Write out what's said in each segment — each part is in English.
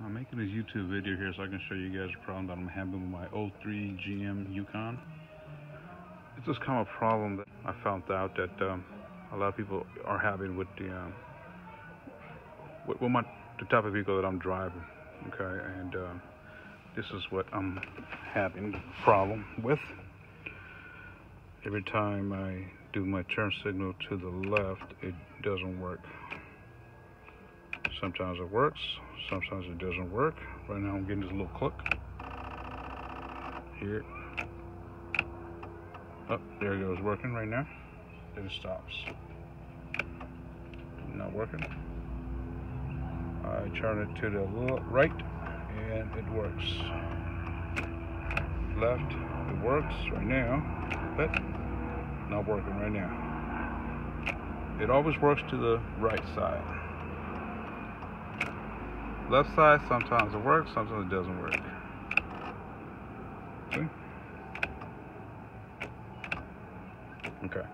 I'm making a YouTube video here so I can show you guys a problem that I'm having with my 03 GM Yukon. It's just kind of a problem that I found out that a lot of people are having with the type of vehicle that I'm driving. Okay, and this is what I'm having a problem with. Every time I do my turn signal to the left, it doesn't work. Sometimes it works, sometimes it doesn't work. Right now I'm getting this little click here. Oh, there it goes, working right now. Then it stops. Not working. I turn it to the right and it works. Left, it works right now, but not working right now. It always works to the right side. Left side, sometimes it works, sometimes it doesn't work. See? Okay.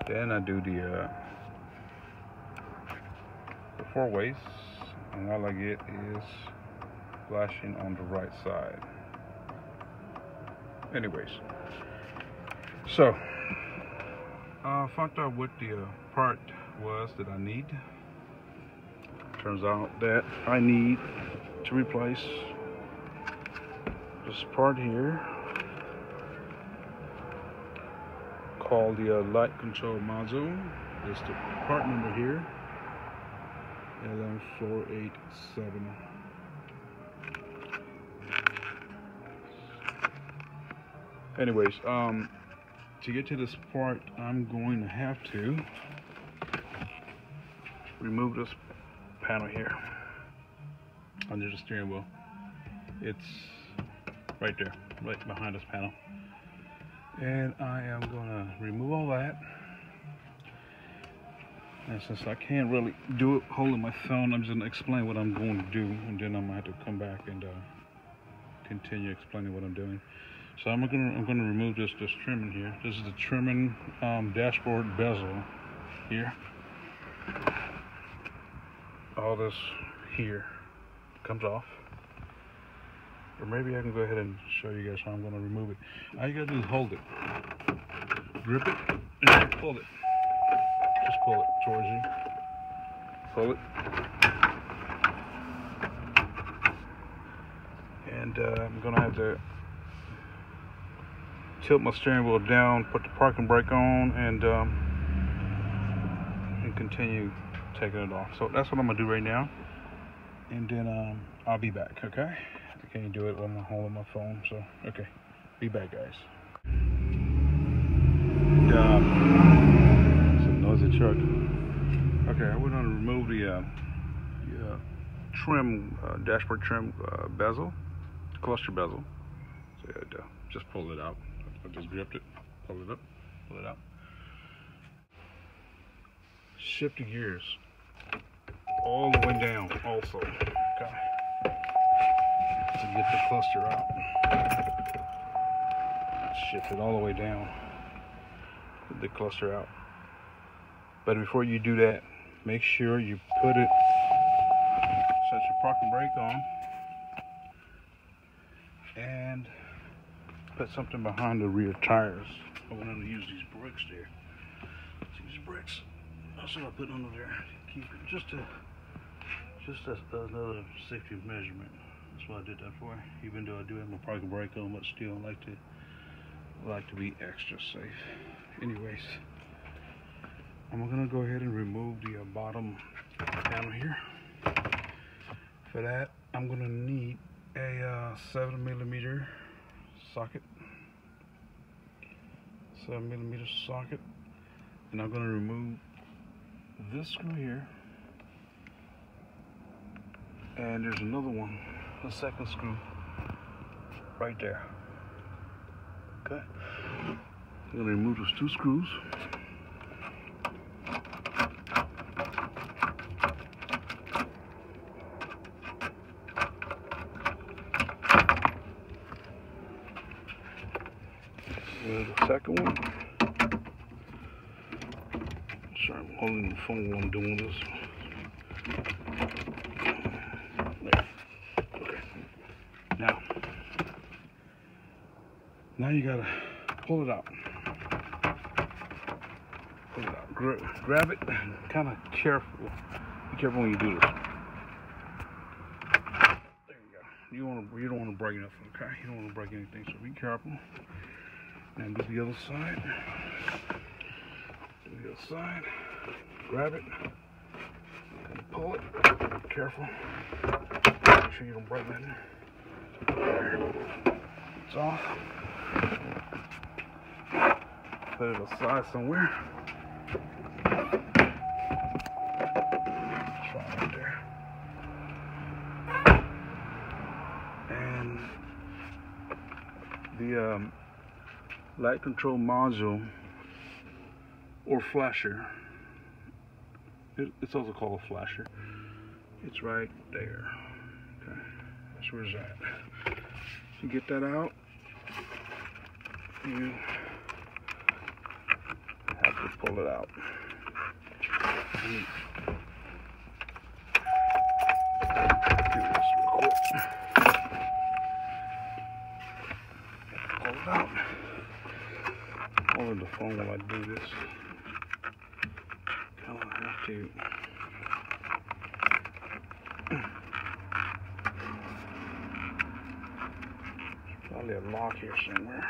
Then I do the 4 ways, and all I get is flashing on the right side. Anyways, so I found out what the part was that I need. Turns out that I need to replace this part here called the light control module. It's the part number here, LM487. Anyways, to get to this part, I'm going to have to remove this panel here under the steering wheel. It's right there, right behind this panel. And I am gonna remove all that. And since I can't really do it holding my phone, I'm just gonna explain what I'm going to do, and then I'm gonna have to come back and continue explaining what I'm doing. So I'm gonna remove this trimming here. This is the trimming dashboard bezel here. All this here comes off. Or maybe I can go ahead and show you guys how I'm gonna remove it. All you gotta do is hold it, grip it, and then pull it. Just pull it towards you. Pull it. And I'm gonna have to tilt my steering wheel down, put the parking brake on, and continue taking it off. So that's what I'm gonna do right now, and then I'll be back. Okay, I can't do it while I'm holding my phone, so okay, be back, guys. It's a noisy truck. Okay, we're gonna remove the trim, dashboard trim bezel, cluster bezel. So yeah, just pull it out. I just gripped it, pull it up, pull it out. Shift the gears all the way down also, okay, to get the cluster out. Shift it all the way down, get the cluster out. But before you do that, make sure you put it, set your parking brake on, and put something behind the rear tires. I want to use these bricks there. These bricks, that's what I put under there. Keep it just another safety measurement. That's why I did that for. Even though I do have my parking brake on, but still I like to be extra safe. Anyways, I'm gonna go ahead and remove the bottom panel here. For that, I'm gonna need a 7mm socket. 7mm socket, and I'm gonna remove this screw here, and there's another one, the second screw right there. Okay, I'm gonna remove those 2 screws. There's the second one. Sorry, I'm holding the phone while I'm doing this. There. Now you gotta pull it out. Pull it out. Grab it. Kind of careful. Be careful when you do this. There you go. You don't want to break nothing. Okay. You don't want to break anything. So be careful. And do the other side. Do the other side. Grab it. And pull it. Careful. Make sure you don't break nothing. There. It's off. Put it aside somewhere. Try right there. And the light control module or flasher, it's also called a flasher. It's right there. Okay, that's where it's at. You get that out, you have to pull it out. Do this real quick. Pull it out. Hold the phone while I do this. Kind of have to. Probably a lock here somewhere.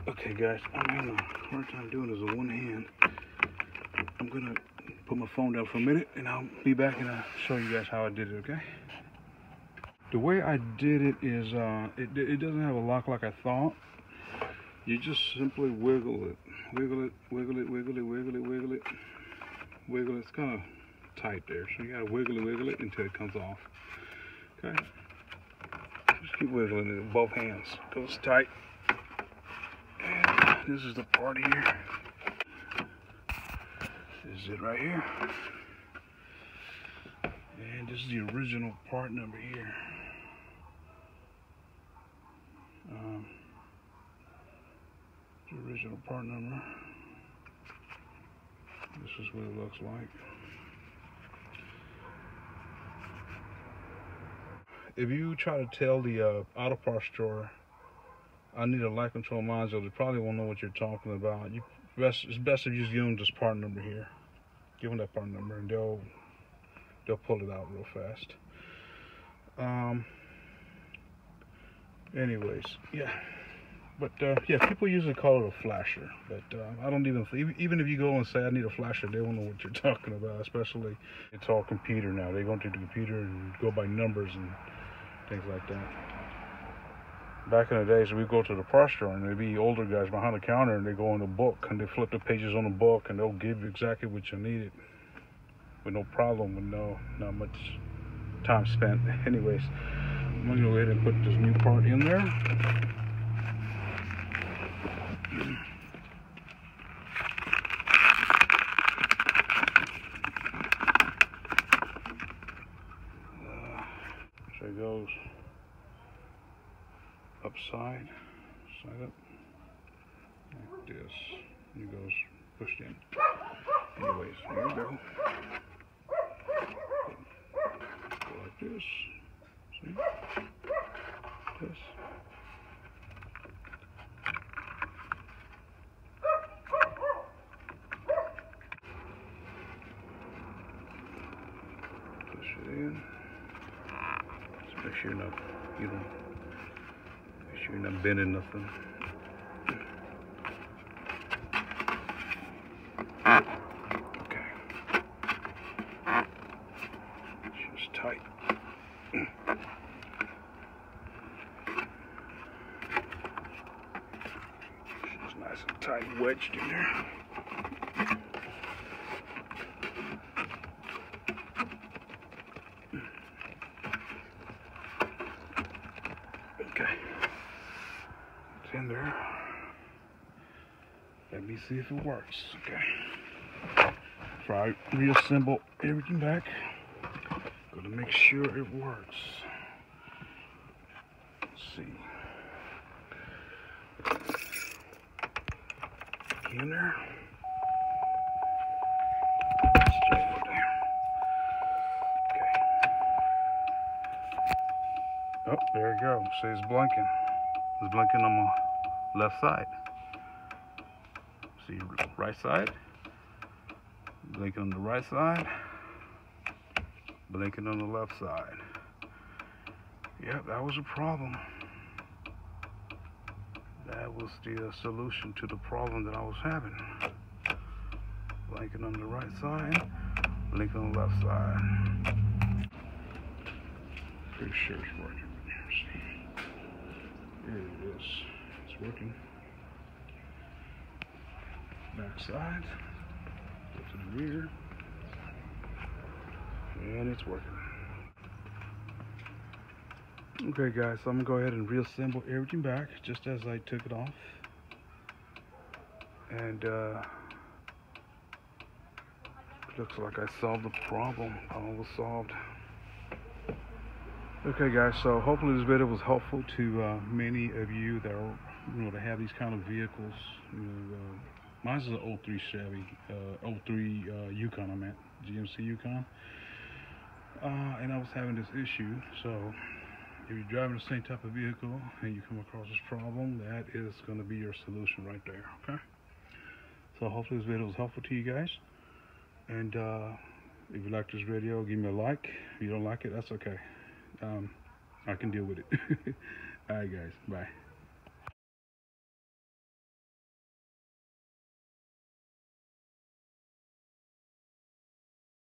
Okay guys, I'm having a hard time doing this with one hand. I'm gonna put my phone down for a minute and I'll be back and I'll show you guys how I did it, okay? The way I did it is, it doesn't have a lock like I thought. You just simply wiggle it. Wiggle it, wiggle it, wiggle it, wiggle it, wiggle it. Wiggle it. It's kind of tight there, so you gotta wiggle it until it comes off. Okay, just keep wiggling it with both hands because it's tight. And this is the part here. This is it right here, and this is the original part number here. The original part number. This is what it looks like. If you try to tell the auto parts store, I need a light control module, they probably won't know what you're talking about. It's best if you just give them this part number here. Give them that part number, and they'll pull it out real fast. Anyways, yeah. But yeah, people usually call it a flasher. But I don't even if you go and say I need a flasher, they won't know what you're talking about. Especially it's all computer now. They go into the computer and go by numbers and things like that. Back in the days, we go to the parts store and there'd be older guys behind the counter and they go in the book and they flip the pages on the book and they'll give you exactly what you needed with no problem, with not much time spent. Anyways, I'm gonna go ahead and put this new part in there. So it goes side up, like this. And it goes pushed in. Anyways, here we go. Go like this. See? This. Push it in. Just make sure you're not bending nothing. Okay. It's just tight. It's nice and tight, wedged in there. Okay. In there. Let me see if it works. Okay. Before I reassemble everything back, gotta make sure it works. Let's see. In there. Straight up there. Oh, there you go. See, it's blinking. It's blinking on my left side. See, right side. Blinking on the right side. Blinking on the left side. Yep, that was a problem. That was the solution to the problem that I was having. Blinking on the right side. Blinking on the left side. Pretty sure it's working. Here it is. It's working. Back side. Go to the rear. And it's working. Okay guys, so I'm gonna go ahead and reassemble everything back just as I took it off. And looks like I solved the problem. All was solved. Okay guys, so hopefully this video was helpful to many of you that are, that have these kind of vehicles. Mine's is an 03 Chevy, 03 Yukon, I meant GMC Yukon. And I was having this issue. So if you're driving the same type of vehicle and you come across this problem, that is going to be your solution right there. Okay. So hopefully this video was helpful to you guys. And if you like this video, give me a like. If you don't like it, that's okay. I can deal with it. Alright guys, bye.